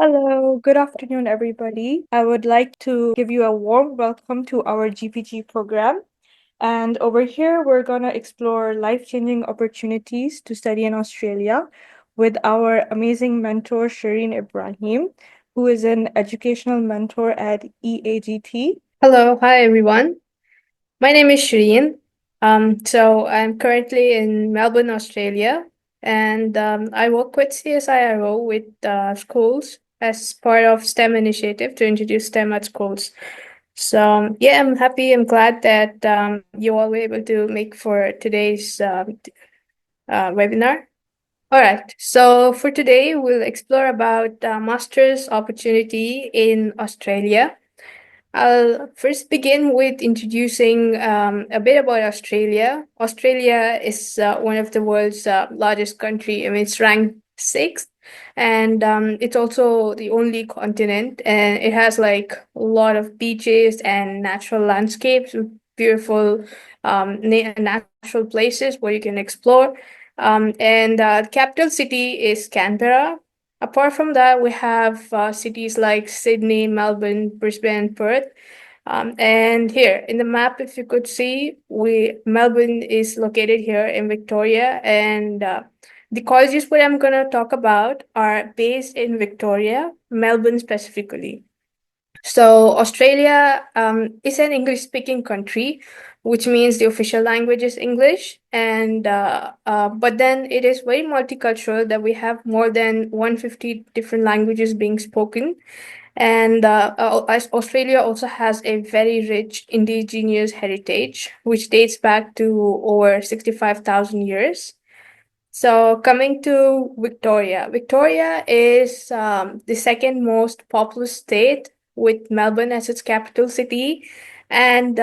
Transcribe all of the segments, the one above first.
Hello, good afternoon, everybody. I would like to give you a warm welcome to our GPG program. And over here, we're going to explore life changing opportunities to study in Australia with our amazing mentor, Sheerin Ibrahim, who is an educational mentor at EAGT. Hello, hi everyone. My name is Shireen. So I'm currently in Melbourne, Australia, and I work with CSIRO with schools as part of STEM initiative to introduce STEM at schools. So yeah, I'm happy. I'm glad that you all were able to make for today's webinar. All right. So for today, we'll explore about master's opportunity in Australia. I'll first begin with introducing a bit about Australia. Australia is one of the world's largest country. I mean, it's ranked sixth, and it's also the only continent, and it has like a lot of beaches and natural landscapes with beautiful natural places where you can explore. And the capital city is Canberra. Apart from that, we have cities like Sydney, Melbourne, Brisbane, Perth. And here in the map, if you could see, we Melbourne is located here in Victoria, and the colleges what I'm gonna talk about are based in Victoria, Melbourne specifically. So Australia is an English-speaking country, which means the official language is English, and but then it is very multicultural. That we have more than 150 different languages being spoken, and Australia also has a very rich indigenous heritage, which dates back to over 65,000 years. So coming to Victoria, Victoria is the second most populous state with Melbourne as its capital city. And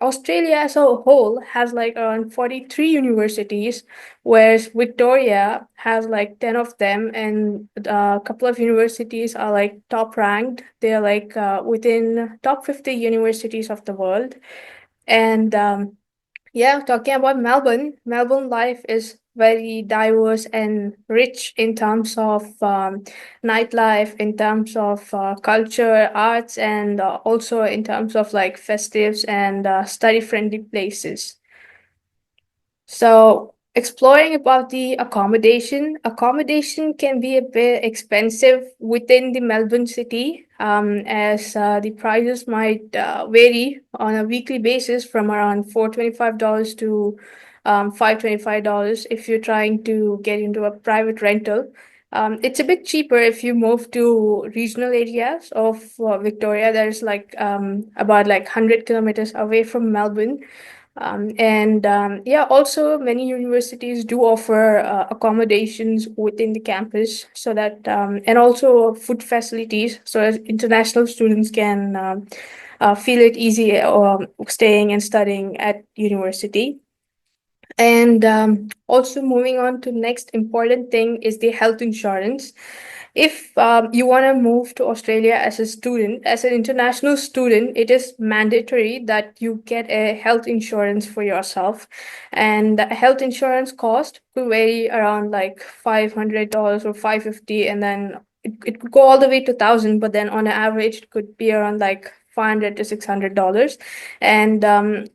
Australia as a whole has like around 43 universities, whereas Victoria has like 10 of them, and a couple of universities are like top ranked. They're like within top 50 universities of the world. And yeah, talking about Melbourne, Melbourne life is very diverse and rich in terms of nightlife, in terms of culture, arts, and also in terms of like festives and study-friendly places. So, exploring about the accommodation can be a bit expensive within the Melbourne city, as the prices might vary on a weekly basis from around $425 to $525 if you're trying to get into a private rental. It's a bit cheaper if you move to regional areas of Victoria. There's like about like 100 kilometers away from Melbourne. And yeah, also many universities do offer accommodations within the campus, so that and also food facilities so as international students can feel it easy staying and studying at university. And also moving on to next important thing is the health insurance. If you want to move to Australia as a student, as an international student, it is mandatory that you get a health insurance for yourself. And the health insurance cost could vary around like $500 or 550, and then it could go all the way to 1,000, but then on average, it could be around like 500 to $600. And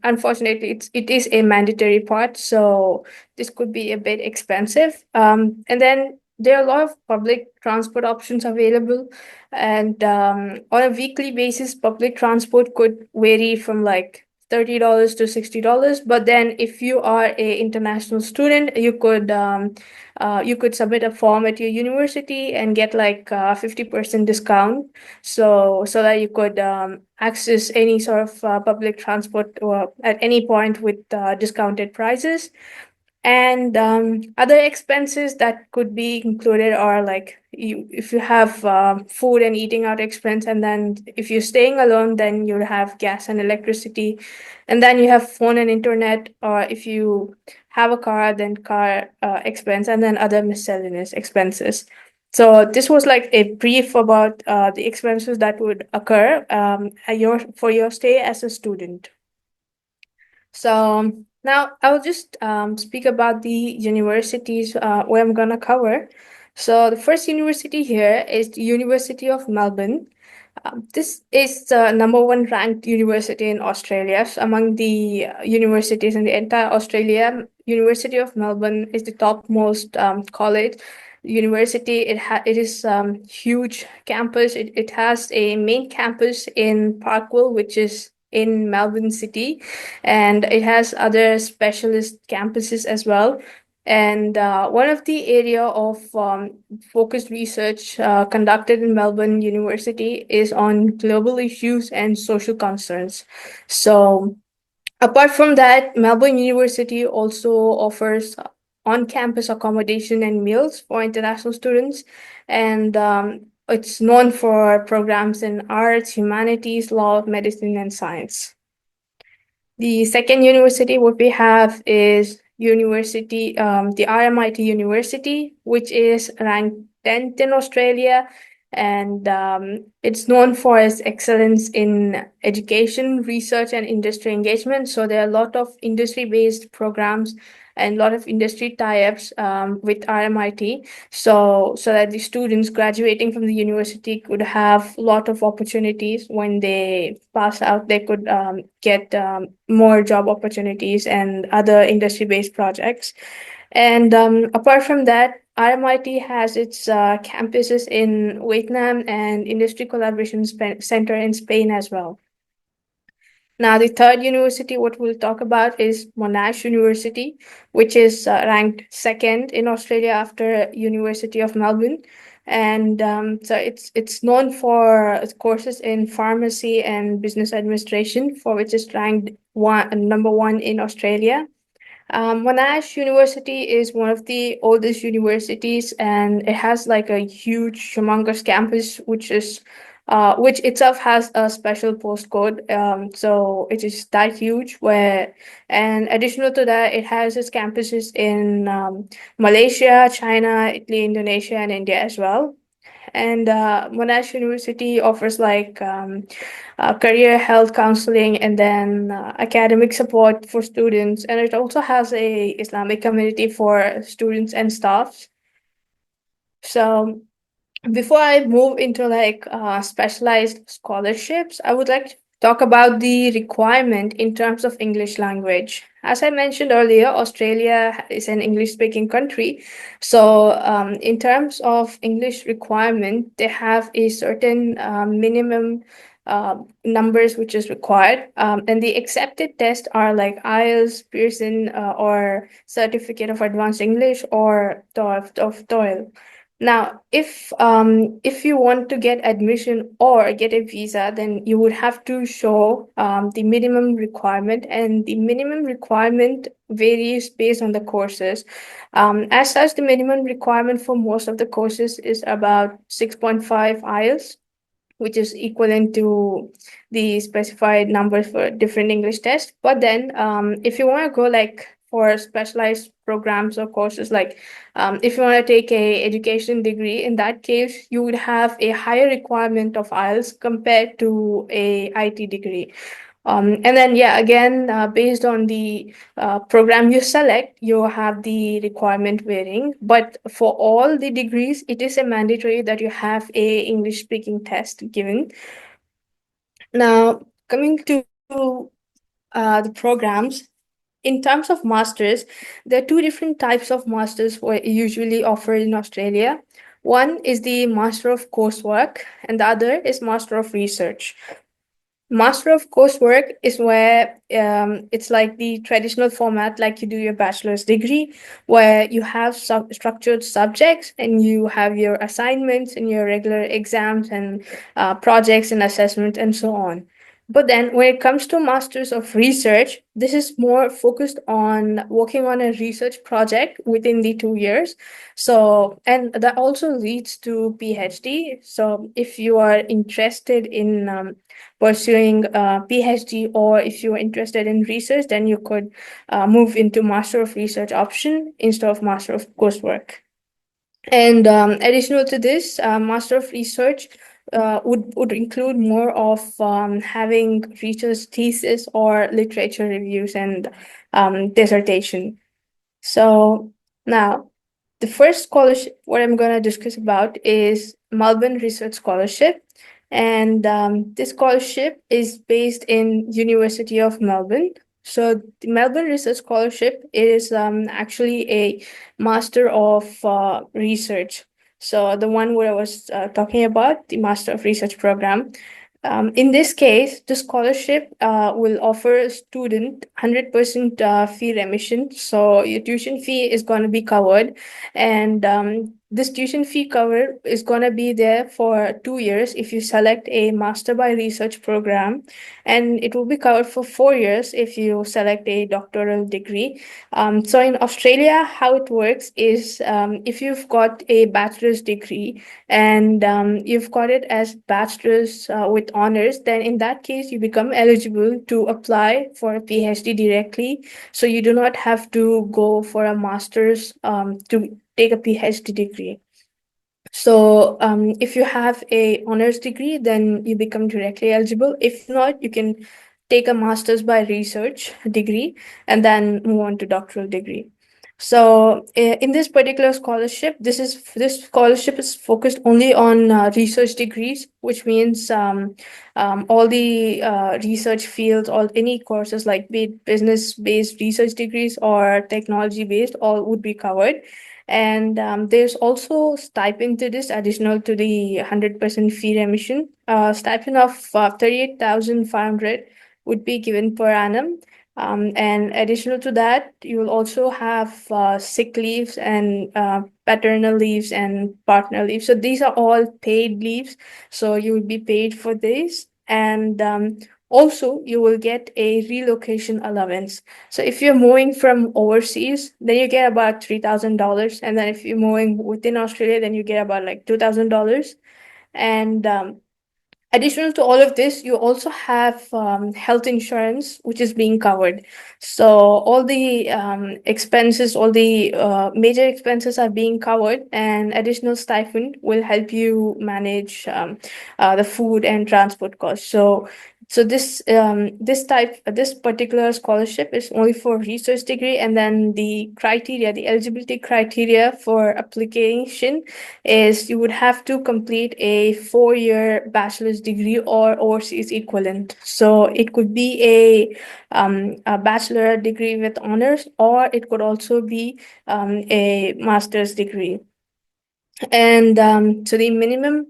unfortunately, it is a mandatory part, so this could be a bit expensive. And then there are a lot of public transport options available, and on a weekly basis, public transport could vary from like $30 to $60. But then, if you are a international student, you could submit a form at your university and get like 50% discount, so that you could access any sort of public transport at any point with discounted prices. And other expenses that could be included are like if you have food and eating out expense, and then if you're staying alone, then you'll have gas and electricity, and then you have phone and internet, or if you have a car, then car expense, and then other miscellaneous expenses. So this was like a brief about the expenses that would occur for your stay as a student. So now I'll just speak about the universities where I'm gonna cover. So the first university here is the University of Melbourne. This is the number one ranked university in Australia. So among the universities in the entire Australia, University of Melbourne is the topmost college university. It is huge campus. It has a main campus in Parkville, which is in Melbourne City, and it has other specialist campuses as well. And one of the area of focused research conducted in Melbourne University is on global issues and social concerns. So apart from that, Melbourne University also offers on-campus accommodation and meals for international students, and it's known for programs in arts, humanities, law, medicine, and science. The second university what we have is the RMIT University, which is ranked 10th in Australia, and it's known for its excellence in education, research, and industry engagement. So there are a lot of industry-based programs and a lot of industry tie-ups with RMIT, so that the students graduating from the university could have a lot of opportunities. When they pass out, they could get more job opportunities and other industry-based projects. And apart from that, RMIT has its campuses in Vietnam and Industry Collaboration Center in Spain as well. Now, the third university, what we'll talk about is Monash University, which is ranked second in Australia after University of Melbourne. And so it's known for its courses in pharmacy and business administration, for which is ranked number one in Australia. Monash University is one of the oldest universities, and it has like a huge, humongous campus, which itself has a special postcode. So it is that huge. And additional to that, it has its campuses in Malaysia, China, Italy, Indonesia, and India as well. And Monash University offers like career health counseling and then academic support for students. And it also has a Islamic community for students and staff. So before I move into like specialized scholarships, I would like to talk about the requirement in terms of English language. As I mentioned earlier, Australia is an English speaking country. So, in terms of English requirement, they have a certain minimum numbers which is required. And the accepted tests are like IELTS, Pearson, or Certificate of Advanced English, or TOEFL. Now, if you want to get admission or get a visa, then you would have to show the minimum requirement, and the minimum requirement varies based on the courses. As such, the minimum requirement for most of the courses is about 6.5 IELTS, which is equivalent to the specified numbers for different English tests. But then, if you want to go like for specialized programs or courses, like if you want to take a education degree, in that case, you would have a higher requirement of IELTS compared to a IT degree. And then, yeah, again, based on the program you select, you have the requirement varying. But for all the degrees, it is a mandatory that you have a English speaking test given. Now, coming to the programs, in terms of masters, there are two different types of masters usually offered in Australia. One is the Master of Coursework, and the other is Master of Research. Master of Coursework is where it's like the traditional format, like you do your bachelor's degree, where you have structured subjects and you have your assignments and your regular exams and projects and assessment and so on. But then when it comes to Masters of Research, this is more focused on working on a research project within the 2 years. So, and that also leads to PhD. So if you are interested in pursuing a PhD, or if you're interested in research, then you could move into Master of Research option instead of Master of Coursework. And additional to this, Master of Research would include more of having research thesis or literature reviews and dissertation. So now, The first scholarship, what I'm going to discuss about is Melbourne Research Scholarship. And this scholarship is based in University of Melbourne. So the Melbourne Research Scholarship is actually a Master of Research. So the one where I was talking about, the Master of Research program. In this case, the scholarship will offer a student 100% fee remission. So your tuition fee is going to be covered, and this tuition fee cover is going to be there for 2 years if you select a Master by Research program, and it will be covered for 4 years if you select a doctoral degree. So in Australia, how it works is if you've got a bachelor's degree and you've got it as bachelor's with honors, then in that case you become eligible to apply for a PhD directly. So you do not have to go for a master's to take a PhD degree. So if you have a honors degree, then you become directly eligible. If not, you can take a master's by research degree and then move on to doctoral degree. So in this particular scholarship, this scholarship is focused only on research degrees, which means all the research fields, all any courses like be it business-based research degrees or technology-based, all would be covered. And there's also stipend to this additional to the 100% fee remission. Stipend of 38,500 would be given per annum. And additional to that, you will also have sick leaves and paternal leaves and partner leaves. So these are all paid leaves. So you will be paid for this. And also, you will get a relocation allowance. So if you're moving from overseas, then you get about $3,000. And then if you're moving within Australia, then you get about like $2,000. And additional to all of this, you also have health insurance, which is being covered. So all the expenses, all the major expenses are being covered, and additional stipend will help you manage the food and transport costs. So this particular scholarship is only for research degree, and then the criteria, the eligibility criteria for application is you would have to complete a 4-year bachelor's degree or overseas equivalent. So it could be a bachelor degree with honors, or it could also be a master's degree. And so the minimum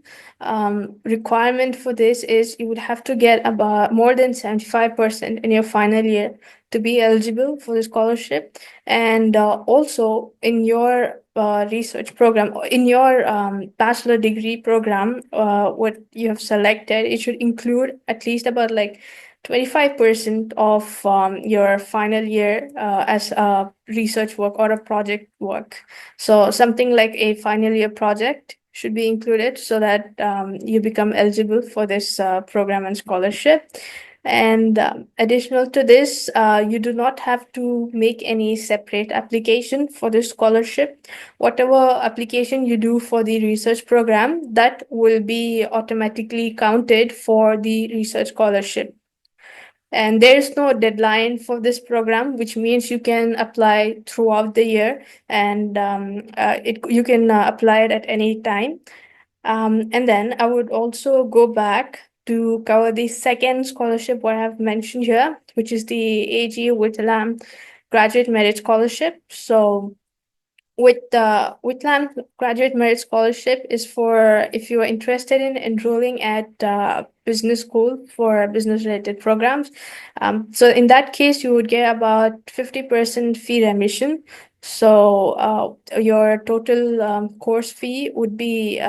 requirement for this is you would have to get about more than 75% in your final year to be eligible for the scholarship. And also in your research program, in your bachelor degree program, what you have selected, it should include at least about like 25% of your final year as a research work or a project work. So something like a final year project should be included so that you become eligible for this program and scholarship. And additional to this, you do not have to make any separate application for this scholarship. Whatever application you do for the research program, that will be automatically counted for the research scholarship. And there's no deadline for this program, which means you can apply throughout the year, and you can apply it at any time. And then I would also go back to cover the second scholarship what I have mentioned here, which is the AG Whitlam Graduate Merit Scholarship. So with the Whitlam Graduate Merit Scholarship is for if you are interested in enrolling at business school for business related programs. So in that case, you would get about 50% fee remission. So your total course fee would be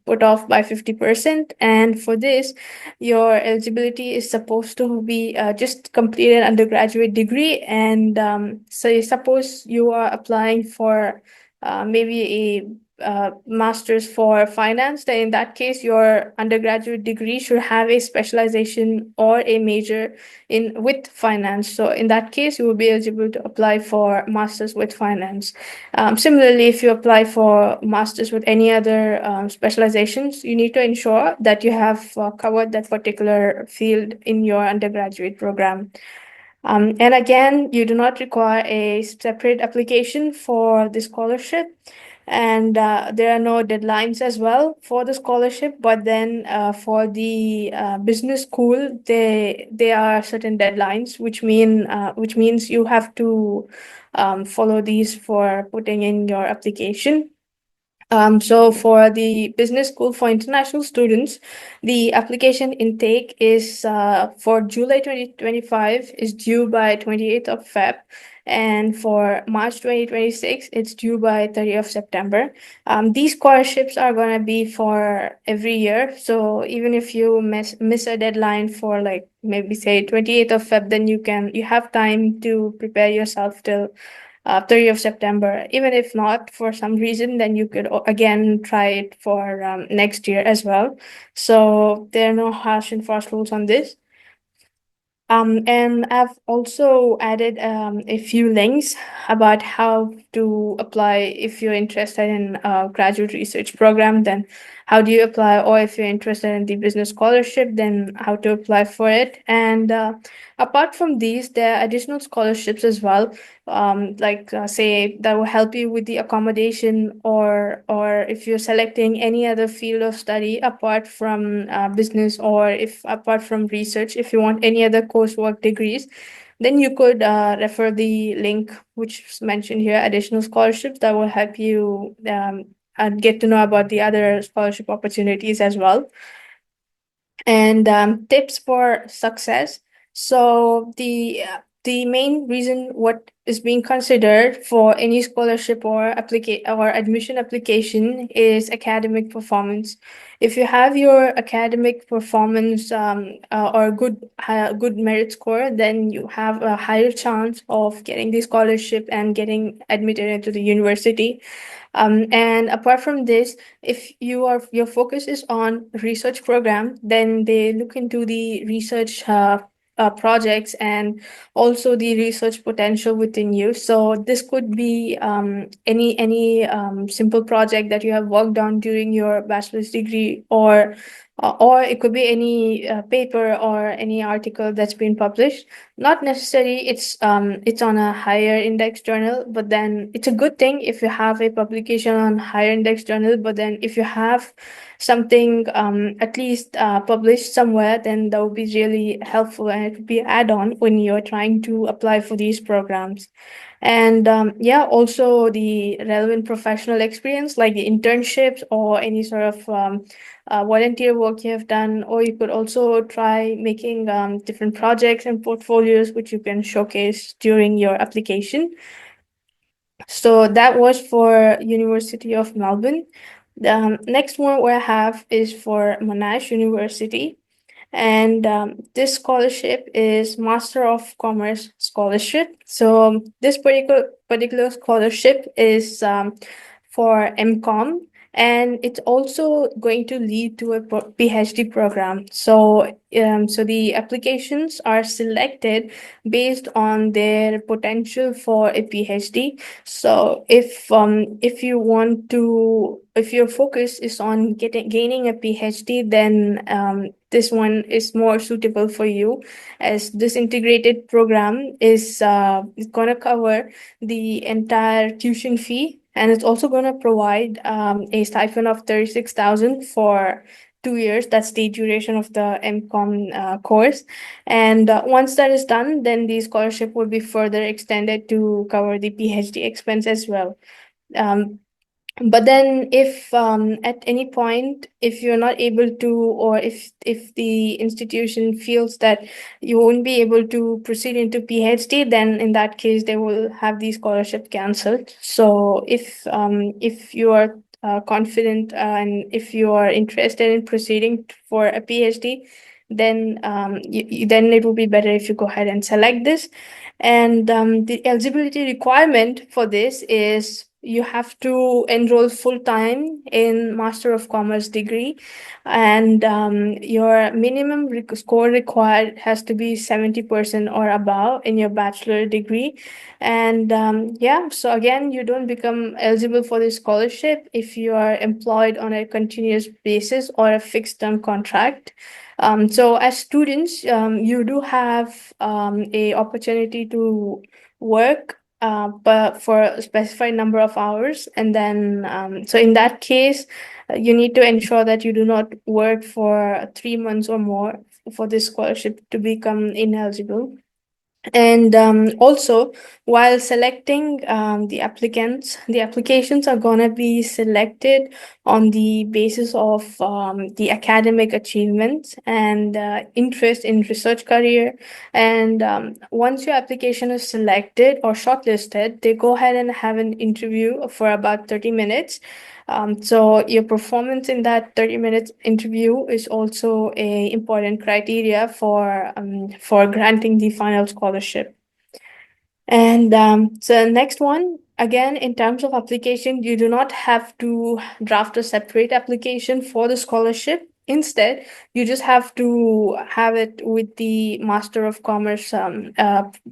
put off by 50%. And for this, your eligibility is supposed to be just complete an undergraduate degree. And so suppose you are applying for maybe a master's for finance, then in that case, your undergraduate degree should have a specialization or a major in with finance. So in that case, you will be eligible to apply for masters with finance. Similarly, if you apply for masters with any other specializations, you need to ensure that you have covered that particular field in your undergraduate program. And again, you do not require a separate application for the scholarship. and there are no deadlines as well for the scholarship. But then for the business school, there are certain deadlines, which means you have to follow these for putting in your application. So for the business school for international students, the application intake is for July 2025 is due by 28th of Feb. And for March 2026, it's due by 30th of September. These scholarships are going to be for every year. So even if you miss a deadline for like maybe say 28th of Feb, then you have time to prepare yourself till 30th of September. Even if not for some reason, then you could again try it for next year as well. So there are no harsh and fast rules on this. And I've also added a few links about how to apply if you're interested in a graduate research program, then how do you apply, or if you're interested in the business scholarship, then how to apply for it. And apart from these, there are additional scholarships as well, like say that will help you with the accommodation, or if you're selecting any other field of study apart from business, or if apart from research, if you want any other coursework degrees, then you could refer the link which is mentioned here, additional scholarships, that will help you and get to know about the other scholarship opportunities as well. And tips for success. So the main reason what is being considered for any scholarship or admission application is academic performance. If you have your academic performance or good merit score, then you have a higher chance of getting the scholarship and getting admitted into the university. And apart from this, if your focus is on research program, then they look into the research projects and also the research potential within you. So this could be any simple project that you have worked on during your bachelor's degree, or it could be any paper or any article that's been published. Not necessarily it's on a higher index journal, but then it's a good thing if you have a publication on higher index journal. But then if you have something at least published somewhere, then that would be really helpful, and it would be add-on when you're trying to apply for these programs. And yeah, also the relevant professional experience, like the internships or any sort of volunteer work you have done, or you could also try making different projects and portfolios which you can showcase during your application. So that was for University of Melbourne. The next one we have is for Monash University. And this scholarship is Master of Commerce scholarship. So this particular scholarship is for MCOM, and it's also going to lead to a PhD program. So the applications are selected based on their potential for a PhD. So if you want to, if your focus is on gaining a PhD, then this one is more suitable for you, as this integrated program is going to cover the entire tuition fee, and it's also going to provide a stipend of 36,000 for 2 years. That's the duration of the MCOM course. And once that is done, then the scholarship will be further extended to cover the PhD expense as well. But then if at any point, if you're not able to, or if the institution feels that you won't be able to proceed into PhD, then in that case they will have the scholarship cancelled. So if you are confident and if you are interested in proceeding for a PhD, then then it will be better if you go ahead and select this. And the eligibility requirement for this is you have to enroll full time in Master of Commerce degree, and your minimum score required has to be 70% or above in your bachelor degree. And yeah, so again, you don't become eligible for this scholarship if you are employed on a continuous basis or a fixed term contract. So as students, you do have a opportunity to work but for a specified number of hours. And then, so in that case, you need to ensure that you do not work for 3 months or more for this scholarship to become ineligible. And also, while selecting the applications are going to be selected on the basis of the academic achievements and interest in research career. And once your application is selected or shortlisted, they go ahead and have an interview for about 30 minutes. So your performance in that 30 minutes interview is also a important criteria for granting the final scholarship. And so next one, again, in terms of application, you do not have to draft a separate application for the scholarship. Instead, you just have to have it with the Master of Commerce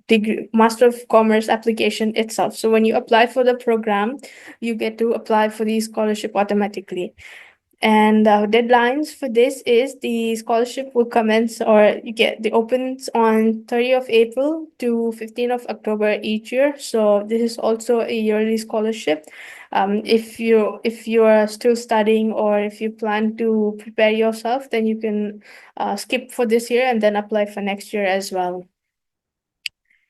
degree, Master of Commerce application itself. So when you apply for the program, you get to apply for the scholarship automatically. And deadlines for this is the scholarship will commence or you get the opens on 30th of April to 15th of October each year. So this is also a yearly scholarship. If you are still studying or if you plan to prepare yourself, then you can skip for this year and then apply for next year as well.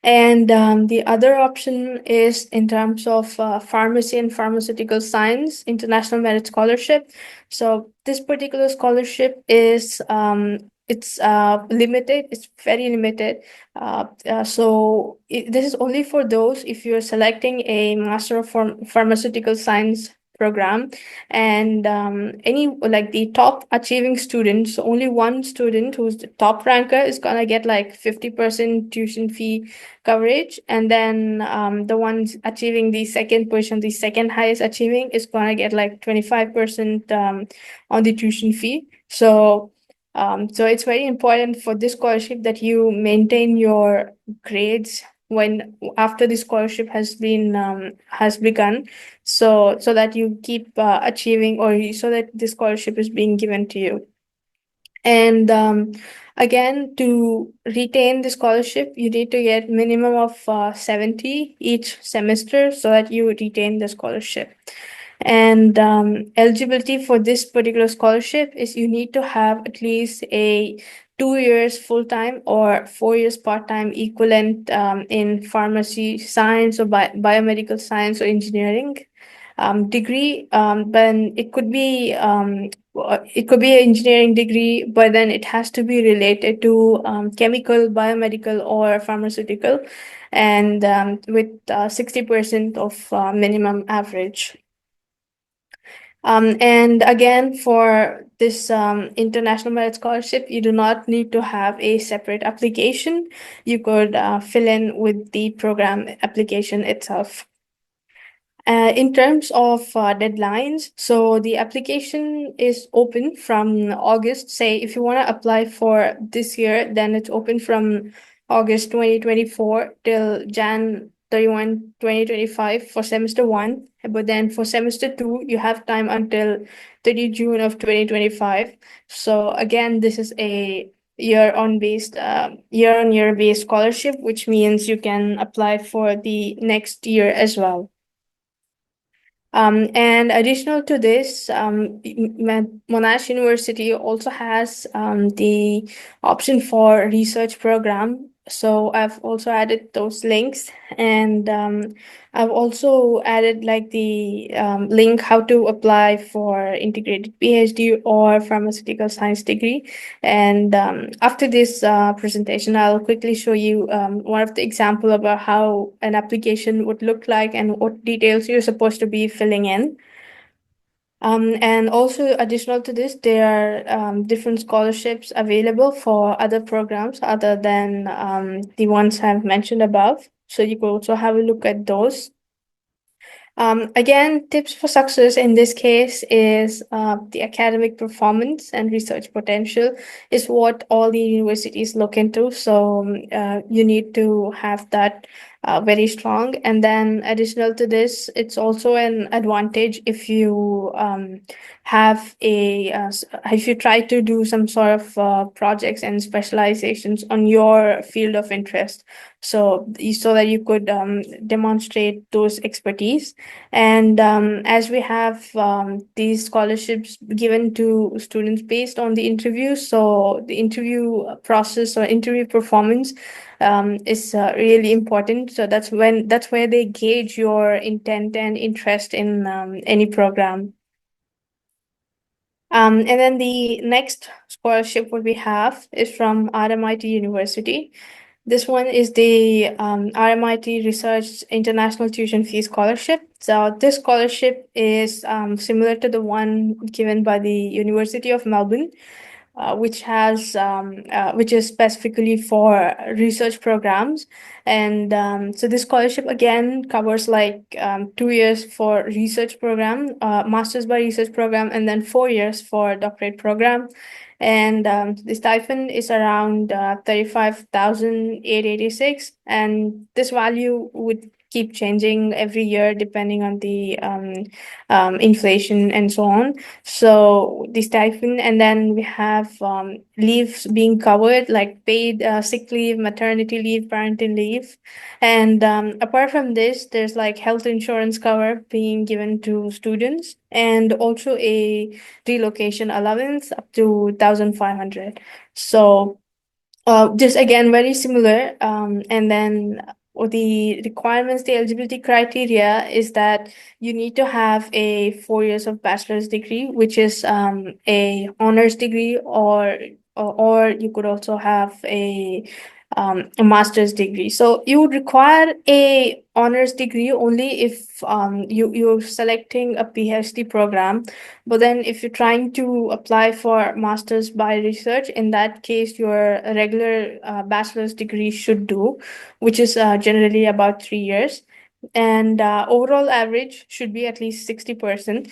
And the other option is in terms of pharmacy and pharmaceutical science international merit scholarship. So this particular scholarship is it's limited. It's very limited. This is only for those if you're selecting a Master of Pharmaceutical Science program, and any like the top achieving students, so only one student who's the top ranker is gonna get like 50% tuition fee coverage, and then the ones achieving the second position, the second highest achieving, is gonna get like 25% on the tuition fee. So it's very important for this scholarship that you maintain your grades when after the scholarship has begun, so that you keep achieving, or so that the scholarship is being given to you. And again, to retain the scholarship, you need to get minimum of 70 each semester so that you retain the scholarship. And eligibility for this particular scholarship is you need to have at least a 2 years full-time or 4 years part-time equivalent in pharmacy science or biomedical science or engineering degree. Then it could be an engineering degree, but then it has to be related to chemical, biomedical, or pharmaceutical, and with 60% of minimum average. And again, for this international merit scholarship, you do not need to have a separate application. You could fill in with the program application itself. In terms of deadlines, so the application is open from August. Say if you want to apply for this year, then it's open from August 2024 till Jan 31, 2025 for semester 1. But then for semester 2, you have time until 30 June of 2025. So again, this is a year-on-year based scholarship, which means you can apply for the next year as well. And additional to this, Monash University also has the option for research program. So I've also added those links, and I've also added like the link how to apply for integrated PhD or pharmaceutical science degree. And after this presentation, I'll quickly show you one of the example about how an application would look like and what details you're supposed to be filling in. And also additional to this, there are different scholarships available for other programs other than the ones I've mentioned above. So you could also have a look at those. Again, tips for success in this case is the academic performance and research potential is what all the universities look into. So you need to have that very strong. And then additional to this, it's also an advantage if you have if you try to do some sort of projects and specializations on your field of interest, so that you could demonstrate those expertise. And as we have these scholarships given to students based on the interview, so the interview process or interview performance is really important. So that's where they gauge your intent and interest in any program. And then the next scholarship what we have is from RMIT University. This one is the RMIT Research International Tuition Fee Scholarship. So this scholarship is similar to the one given by the University of Melbourne, which is specifically for research programs. And so this scholarship again covers like 2 years for research program, master's by research program, and then 4 years for doctorate program. And the stipend is around 35,886, and this value would keep changing every year depending on the inflation and so on. So the stipend, and then we have leaves being covered, like paid sick leave, maternity leave, parental leave. And apart from this, there's like health insurance cover being given to students, and also a relocation allowance up to 1,500. So just again, very similar. And then the requirements, the eligibility criteria is that you need to have a 4 years of bachelor's degree, which is a honors degree, or you could also have a master's degree. So you would require a honors degree only if you're selecting a PhD program. But then if you're trying to apply for master's by research, in that case, your regular bachelor's degree should do, which is generally about 3 years. And overall average should be at least 60%.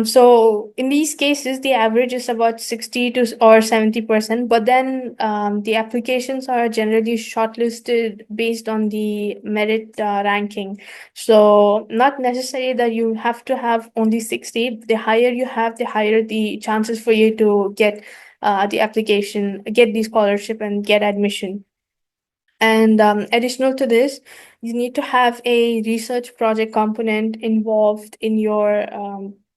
So in these cases, the average is about 60 to or 70%, but then the applications are generally shortlisted based on the merit ranking. So not necessary that you have to have only 60. The higher you have, the higher the chances for you to get the application, get the scholarship, and get admission. And additional to this, you need to have a research project component involved in your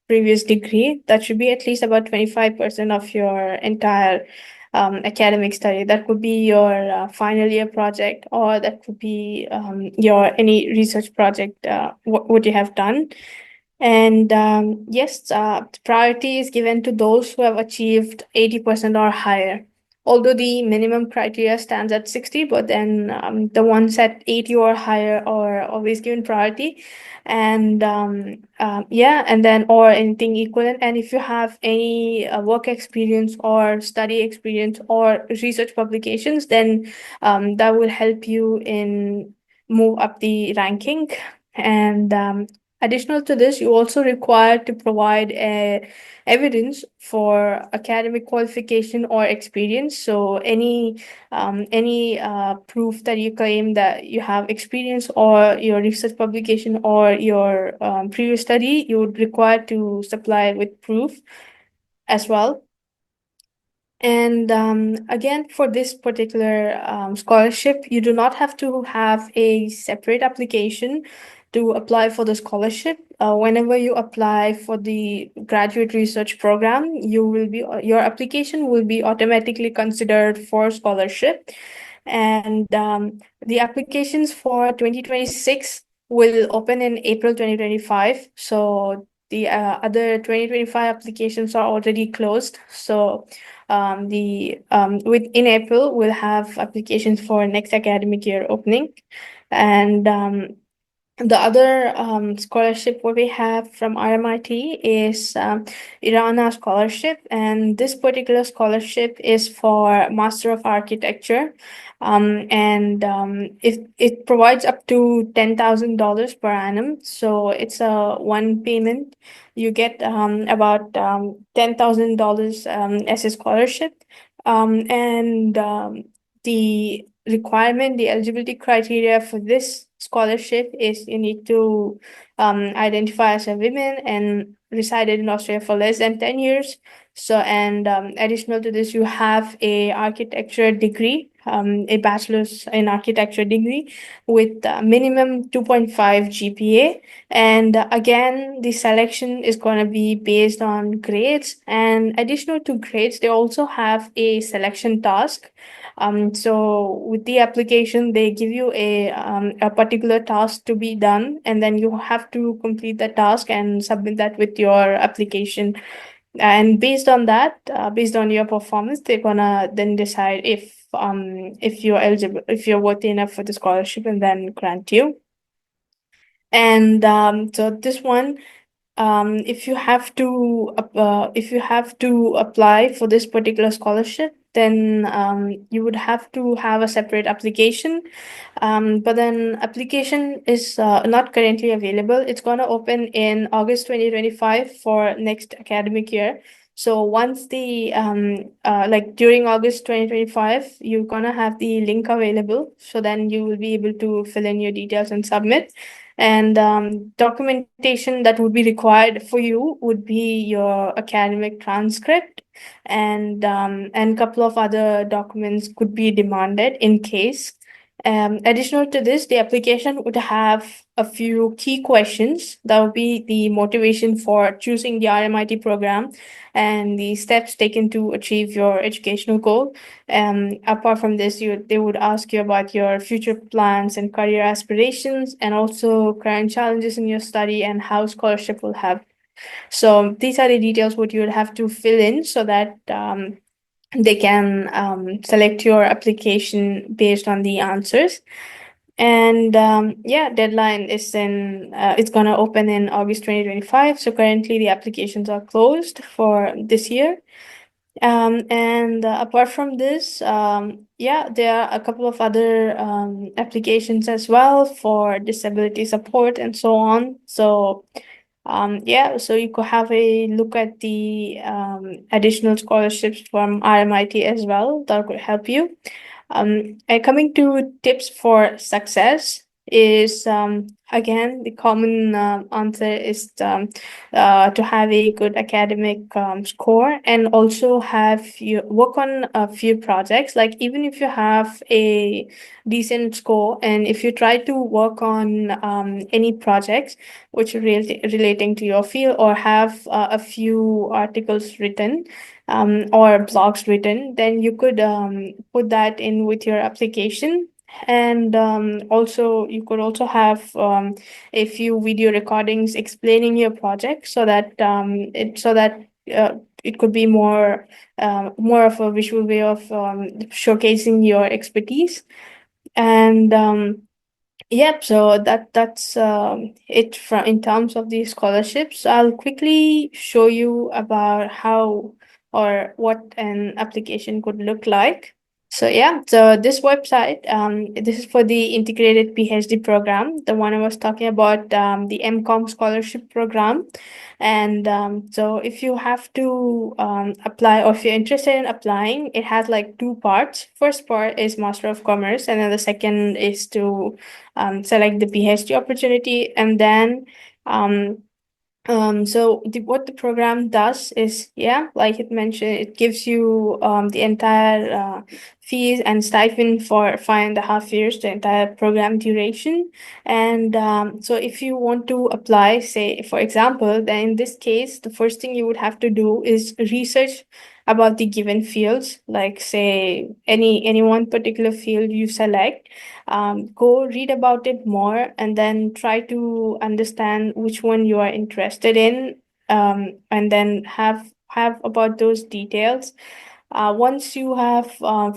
previous degree. That should be at least about 25% of your entire academic study. That could be your final year project, or that could be your any research project what you have done. And yes, priority is given to those who have achieved 80% or higher. Although the minimum criteria stands at 60, but then the ones at 80 or higher are always given priority. And yeah, and then or anything equivalent. And if you have any work experience or study experience or research publications, then that will help you in move up the ranking. And additional to this, you also require to provide evidence for academic qualification or experience. So any proof that you claim that you have experience or your research publication or your previous study, you would require to supply with proof as well. And again, for this particular scholarship, you do not have to have a separate application to apply for the scholarship. Whenever you apply for the graduate research program, your application will be automatically considered for scholarship. And the applications for 2026 will open in April 2025. So the other 2025 applications are already closed. So in April we'll have applications for next academic year opening. And the other scholarship what we have from RMIT is Irana scholarship, and this particular scholarship is for Master of Architecture, and it provides up to $10,000 per annum. So it's a one payment. You get about $10,000 as a scholarship, and the eligibility criteria for this scholarship is you need to identify as a woman and resided in Australia for less than 10 years. So, and additional to this, you have a architecture degree, a bachelor's in architecture degree with minimum 2.5 GPA. And again, the selection is going to be based on grades. And additional to grades, they also have a selection task. So with the application, they give you a particular task to be done, and then you have to complete the task and submit that with your application. And based on that, based on your performance, they're gonna then decide if you're eligible, if you're worthy enough for the scholarship, and then grant you. And so this one, if you have to apply for this particular scholarship, then you would have to have a separate application. But then application is not currently available. It's going to open in August 2025 for next academic year. So once the like during August 2025, you're gonna have the link available. So then you will be able to fill in your details and submit. And documentation that would be required for you would be your academic transcript, and couple of other documents could be demanded in case. Additional to this, the application would have a few key questions that would be the motivation for choosing the RMIT program and the steps taken to achieve your educational goal. Apart from this, they would ask you about your future plans and career aspirations, and also current challenges in your study and how scholarship will help. So these are the details what you would have to fill in so that they can select your application based on the answers. And yeah, deadline is in it's gonna open in August 2025. So currently the applications are closed for this year. And apart from this, yeah, there are a couple of other applications as well for disability support and so on. So yeah, so you could have a look at the additional scholarships from RMIT as well. That could help you. And coming to tips for success is again the common answer is to have a good academic score, and also have you work on a few projects. Like even if you have a decent score, and if you try to work on any projects which are relating to your field, or have a few articles written or blogs written, then you could put that in with your application. And also you could also have a few video recordings explaining your project, so that it could be more of a visual way of showcasing your expertise. And yep, so that's it from in terms of the scholarships. I'll quickly show you about how or what an application could look like. So yeah, so this website, this is for the integrated PhD program, the one I was talking about, the MCOM scholarship program. And so if you have to apply, or if you're interested in applying, it has like two parts. First part is Master of Commerce, and then the second is to select the PhD opportunity. And then so what the program does is, yeah, like it mentioned, it gives you the entire fees and stipend for 5.5 years, the entire program duration. And so if you want to apply, say, for example, then in this case, the first thing you would have to do is research about the given fields, like say any one particular field you select. Go read about it more, and then try to understand which one you are interested in, and then have about those details. Once you have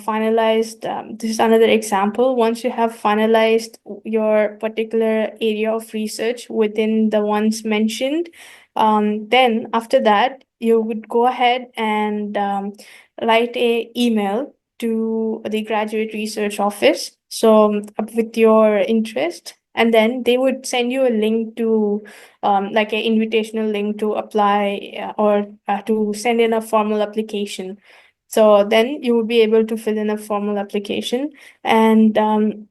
finalized, this is another example. Once you have finalized your particular area of research within the ones mentioned, then after that, you would go ahead and write a email to the graduate research office. So with your interest, and then they would send you a link to like an invitational link to apply, or to send in a formal application. So then you will be able to fill in a formal application. And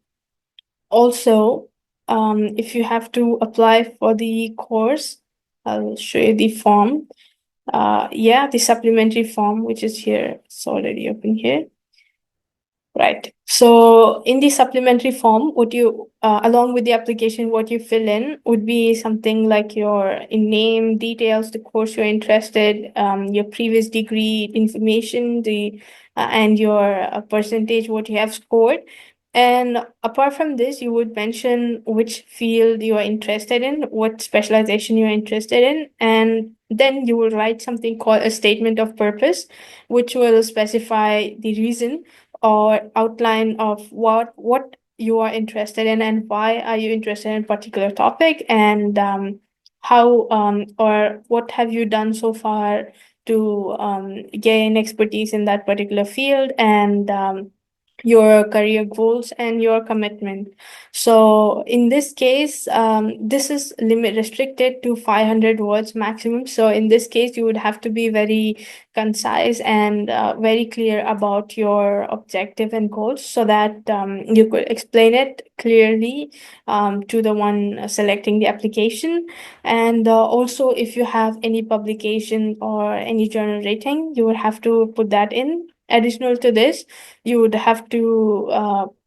also if you have to apply for the course, I'll show you the form. Yeah, the supplementary form, which is here, it's already open here. Right. So in the supplementary form, what you, along with the application, what you fill in would be something like your name, details, the course you're interested, your previous degree information, and your percentage, what you have scored. And apart from this, you would mention which field you are interested in, what specialization you're interested in, and then you will write something called a statement of purpose, which will specify the reason or outline of what you are interested in and why are you interested in a particular topic, and how or what have you done so far to gain expertise in that particular field, and your career goals and your commitment. So in this case, this is limit restricted to 500 words maximum. So in this case, you would have to be very concise and very clear about your objective and goals, so that you could explain it clearly to the one selecting the application. And also, if you have any publication or any journal rating, you would have to put that in. Additional to this, you would have to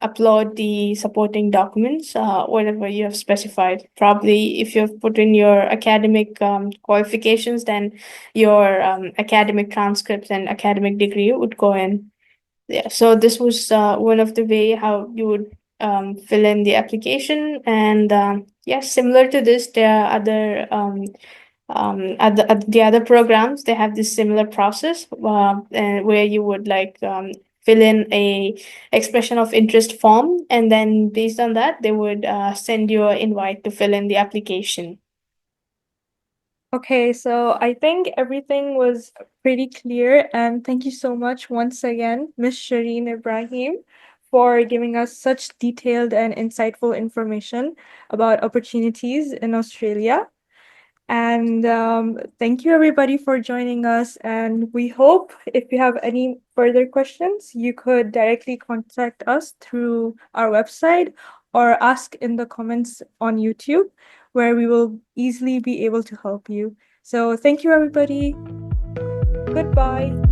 upload the supporting documents, whatever you have specified. Probably, if you've put in your academic qualifications, then your academic transcripts and academic degree would go in. Yeah, so this was one of the way how you would fill in the application. And yeah, similar to this, there are other at the other programs, they have this similar process, and where you would like fill in a expression of interest form, and then based on that, they would send you an invite to fill in the application. Okay, so I think everything was pretty clear, and thank you so much once again, Ms. Sheerin Ibrahim, for giving us such detailed and insightful information about opportunities in Australia. And thank you everybody for joining us. And we hope if you have any further questions, you could directly contact us through our website or ask in the comments on YouTube, where we will easily be able to help you. So thank you everybody. Goodbye.